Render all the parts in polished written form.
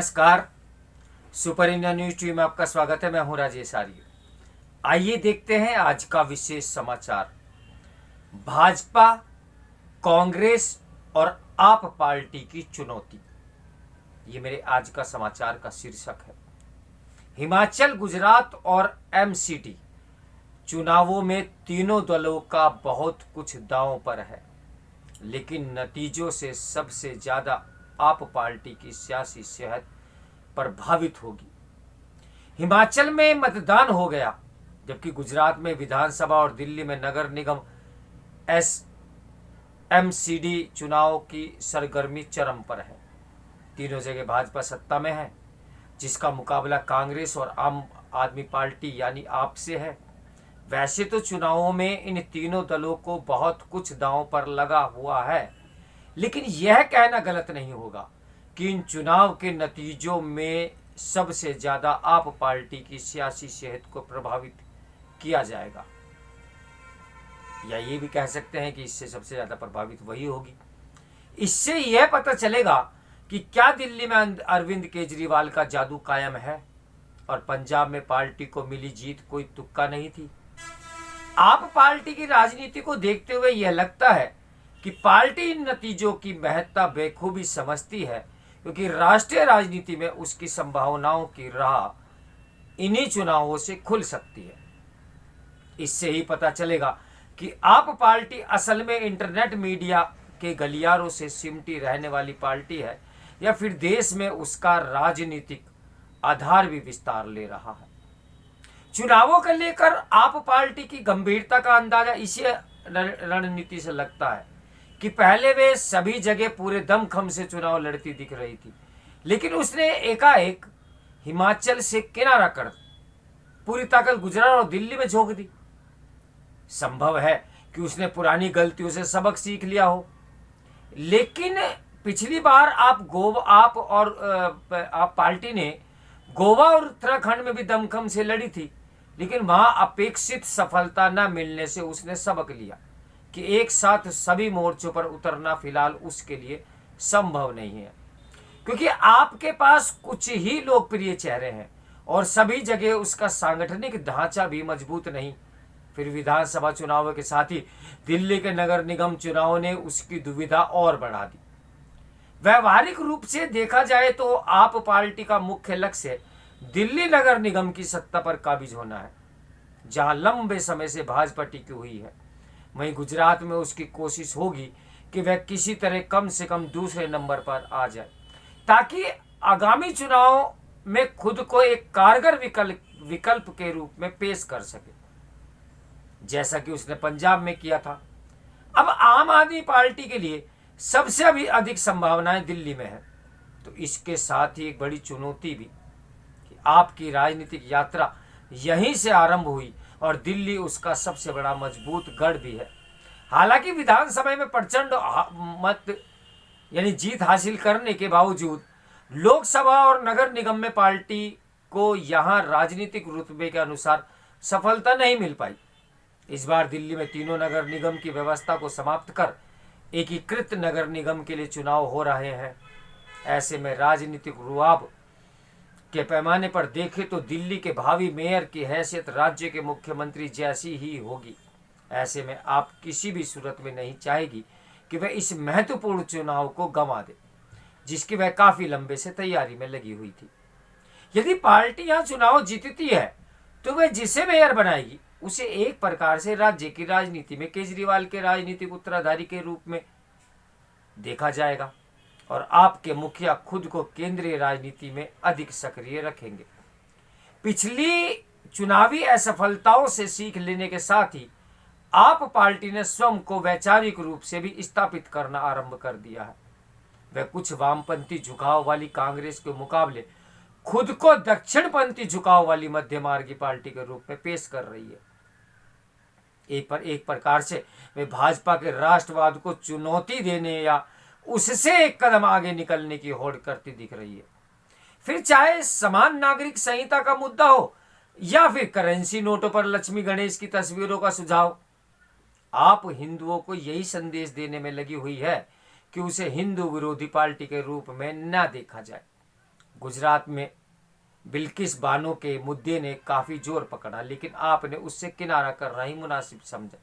नमस्कार। Super India news TV में आपका स्वागत है। मैं हूं राजेश आर्य। आइए देखते हैं आज का विशेष समाचार। भाजपा, कांग्रेस और आप पार्टी की चुनौती, ये मेरे आज का समाचार का शीर्षक है। हिमाचल, गुजरात और एमसीडी चुनावों में तीनों दलों का बहुत कुछ दांव पर है, लेकिन नतीजों से सबसे ज्यादा आप पार्टी की सियासी सेहत प्रभावित होगी। हिमाचल में मतदान हो गया, जबकि गुजरात में विधानसभा और दिल्ली में नगर निगम एमसीडी चुनाव की सरगर्मी चरम पर है। तीनों जगह भाजपा सत्ता में है, जिसका मुकाबला कांग्रेस और आम आदमी पार्टी यानी आप से है। वैसे तो चुनावों में इन तीनों दलों को बहुत कुछ दांव पर लगा हुआ है, लेकिन यह कहना गलत नहीं होगा कि इन चुनाव के नतीजों में सबसे ज्यादा आप पार्टी की सियासी सेहत को प्रभावित किया जाएगा, या ये भी कह सकते हैं कि इससे सबसे ज्यादा प्रभावित वही होगी। इससे यह पता चलेगा कि क्या दिल्ली में अरविंद केजरीवाल का जादू कायम है और पंजाब में पार्टी को मिली जीत कोई तुक्का नहीं थी। आप पार्टी की राजनीति को देखते हुए यह लगता है कि पार्टी इन नतीजों की महत्ता बेखूबी समझती है, क्योंकि राष्ट्रीय राजनीति में उसकी संभावनाओं की राह इन्हीं चुनावों से खुल सकती है। इससे ही पता चलेगा कि आप पार्टी असल में इंटरनेट मीडिया के गलियारों से सिमटी रहने वाली पार्टी है, या फिर देश में उसका राजनीतिक आधार भी विस्तार ले रहा है। चुनावों को लेकर आप पार्टी की गंभीरता का अंदाजा इसी रणनीति से लगता है कि पहले वे सभी जगह पूरे दमखम से चुनाव लड़ती दिख रही थी, लेकिन उसने एकाएक हिमाचल से किनारा कर पूरी ताकत गुजरात और दिल्ली में झोंक दी। संभव है कि उसने पुरानी गलतियों से सबक सीख लिया हो, लेकिन पिछली बार आप पार्टी ने गोवा और उत्तराखंड में भी दमखम से लड़ी थी, लेकिन वहां अपेक्षित सफलता न मिलने से उसने सबक लिया कि एक साथ सभी मोर्चों पर उतरना फिलहाल उसके लिए संभव नहीं है, क्योंकि आपके पास कुछ ही लोकप्रिय चेहरे हैं और सभी जगह उसका सांगठनिक ढांचा भी मजबूत नहीं। फिर विधानसभा चुनावों के साथ ही दिल्ली के नगर निगम चुनाव ने उसकी दुविधा और बढ़ा दी। व्यवहारिक रूप से देखा जाए तो आप पार्टी का मुख्य लक्ष्य दिल्ली नगर निगम की सत्ता पर काबिज होना है, जहां लंबे समय से भाजपा टिकी हुई है। वहीं गुजरात में उसकी कोशिश होगी कि वह किसी तरह कम से कम दूसरे नंबर पर आ जाए, ताकि आगामी चुनाव में खुद को एक कारगर विकल्प के रूप में पेश कर सके, जैसा कि उसने पंजाब में किया था। अब आम आदमी पार्टी के लिए सबसे अभी अधिक संभावनाएं दिल्ली में है, तो इसके साथ ही एक बड़ी चुनौती भी कि आपकी राजनीतिक यात्रा यहीं से आरंभ हुई और दिल्ली उसका सबसे बड़ा मजबूत गढ़ भी है। हालांकि विधानसभा में प्रचंड मत यानी जीत हासिल करने के बावजूद लोकसभा और नगर निगम में पार्टी को यहां राजनीतिक रुतबे के अनुसार सफलता नहीं मिल पाई। इस बार दिल्ली में तीनों नगर निगम की व्यवस्था को समाप्त कर एकीकृत नगर निगम के लिए चुनाव हो रहे हैं। ऐसे में राजनीतिक रुआब के पैमाने पर देखें तो दिल्ली के भावी मेयर की हैसियत राज्य के मुख्यमंत्री जैसी ही होगी। ऐसे में आप किसी भी सूरत में नहीं चाहेगी कि वह इस महत्वपूर्ण चुनाव को गंवा दे, जिसकी वह काफी लंबे से तैयारी में लगी हुई थी। यदि पार्टी यहां चुनाव जीतती है तो वह जिसे मेयर बनाएगी उसे एक प्रकार से राज्य की राजनीति में केजरीवाल के राजनीतिक उत्तराधारी के रूप में देखा जाएगा, और आपके मुखिया खुद को केंद्रीय राजनीति में अधिक सक्रिय रखेंगे। पिछली चुनावी असफलताओं से सीख लेने के साथ ही आप पार्टी ने स्वयं को वैचारिक रूप से भी स्थापित करना आरंभ कर दिया है। वह कुछ वामपंथी झुकाव वाली कांग्रेस के मुकाबले खुद को दक्षिणपंथी झुकाव वाली मध्यमार्गी पार्टी के रूप में पेश कर रही है। एक प्रकार से वे भाजपा के राष्ट्रवाद को चुनौती देने या उससे एक कदम आगे निकलने की होड़ करती दिख रही है। फिर चाहे समान नागरिक संहिता का मुद्दा हो या फिर करेंसी नोटों पर लक्ष्मी गणेश की तस्वीरों का सुझाव, आप हिंदुओं को यही संदेश देने में लगी हुई है कि उसे हिंदू विरोधी पार्टी के रूप में न देखा जाए। गुजरात में बिल्किस बानो के मुद्दे ने काफ़ी जोर पकड़ा, लेकिन आपने उससे किनारा करना ही मुनासिब समझा।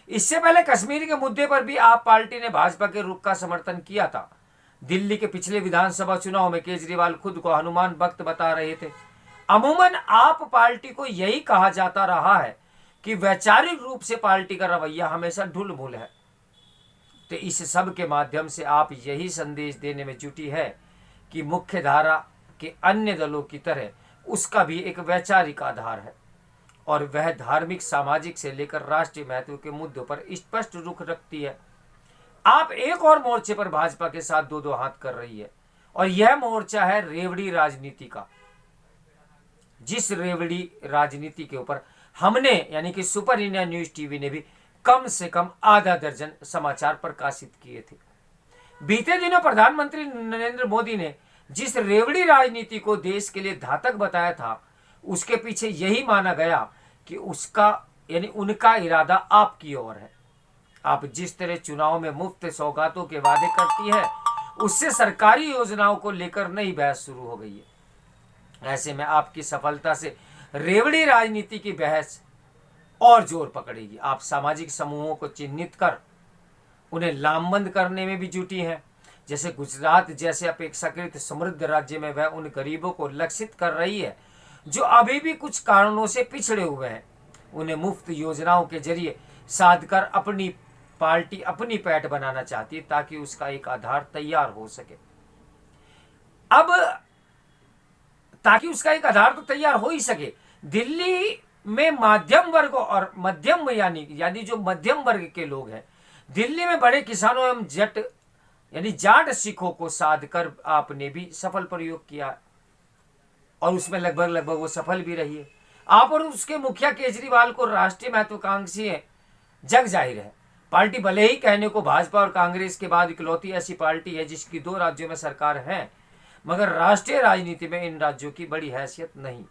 इससे पहले कश्मीर के मुद्दे पर भी आप पार्टी ने भाजपा के रुख का समर्थन किया था। दिल्ली के पिछले विधानसभा चुनाव में केजरीवाल खुद को हनुमान भक्त बता रहे थे। अमूमन आप पार्टी को यही कहा जाता रहा है कि वैचारिक रूप से पार्टी का रवैया हमेशा ढुलमुल है। तो इस सब के माध्यम से आप यही संदेश देने में जुटी है कि मुख्य धारा के अन्य दलों की तरह उसका भी एक वैचारिक आधार है और वह धार्मिक, सामाजिक से लेकर राष्ट्रीय महत्व के मुद्दों पर स्पष्ट रुख रखती है। आप एक और मोर्चे पर भाजपा के साथ दो हाथ कर रही है और यह मोर्चा है रेवड़ी राजनीति का, जिस रेवड़ी राजनीति के ऊपर हमने यानी कि सुपर इंडिया न्यूज टीवी ने भी कम से कम आधा दर्जन समाचार प्रकाशित किए थे। बीते दिनों प्रधानमंत्री नरेंद्र मोदी ने जिस रेवड़ी राजनीति को देश के लिए घातक बताया था, उसके पीछे यही माना गया कि उसका यानी उनका इरादा आपकी ओर है। आप जिस तरह चुनाव में मुफ्त सौगातों के वादे करती है, उससे सरकारी योजनाओं को लेकर नई बहस शुरू हो गई है। ऐसे में आपकी सफलता से रेवड़ी राजनीति की बहस और जोर पकड़ेगी। आप सामाजिक समूहों को चिन्हित कर उन्हें लामबंद करने में भी जुटी हैं। जैसे गुजरात जैसे अपेक्षाकृत समृद्ध राज्य में वह उन गरीबों को लक्षित कर रही है जो अभी भी कुछ कारणों से पिछड़े हुए हैं। उन्हें मुफ्त योजनाओं के जरिए साधकर अपनी पार्टी अपनी पैठ बनाना चाहती है ताकि उसका एक आधार तैयार हो सके। अब ताकि उसका एक आधार तो तैयार हो ही सके, दिल्ली में मध्यम वर्ग और मध्यम यानी जो मध्यम वर्ग के लोग हैं, दिल्ली में बड़े किसानों एवं जाट सिखों को साध कर आपने भी सफल प्रयोग किया और उसमें लगभग वो सफल भी रही है। आप और उसके मुखिया केजरीवाल को राष्ट्रीय महत्वाकांक्षी है, जग जाहिर है। पार्टी भले ही कहने को भाजपा और कांग्रेस के बाद इकलौती ऐसी पार्टी है जिसकी 2 राज्यों में सरकार है, मगर राष्ट्रीय राजनीति में इन राज्यों की बड़ी हैसियत नहीं।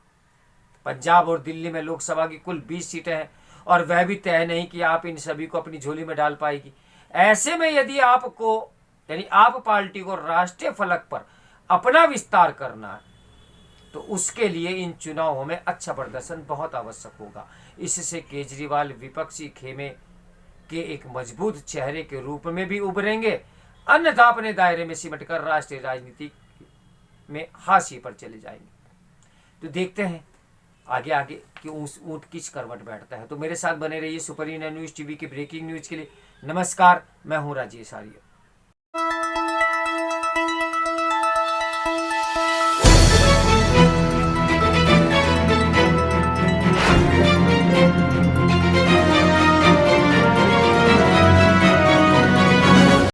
पंजाब और दिल्ली में लोकसभा की कुल 20 सीटें हैं और वह भी तय नहीं कि आप इन सभी को अपनी झोली में डाल पाएगी। ऐसे में यदि आपको आप पार्टी को राष्ट्रीय फलक पर अपना विस्तार करना है तो उसके लिए इन चुनावों में अच्छा प्रदर्शन बहुत आवश्यक होगा। इससे केजरीवाल विपक्षी खेमे के एक मजबूत चेहरे के रूप में भी उभरेंगे, अन्यथा अपने दायरे में सिमटकर राष्ट्रीय राजनीति में हाशिए पर चले जाएंगे। तो देखते हैं आगे कि ऊंट किस करवट बैठता है। तो मेरे साथ बने रहिए सुपर इंडिया न्यूज टीवी की ब्रेकिंग न्यूज के लिए। नमस्कार, मैं हूं राजेश आर्य।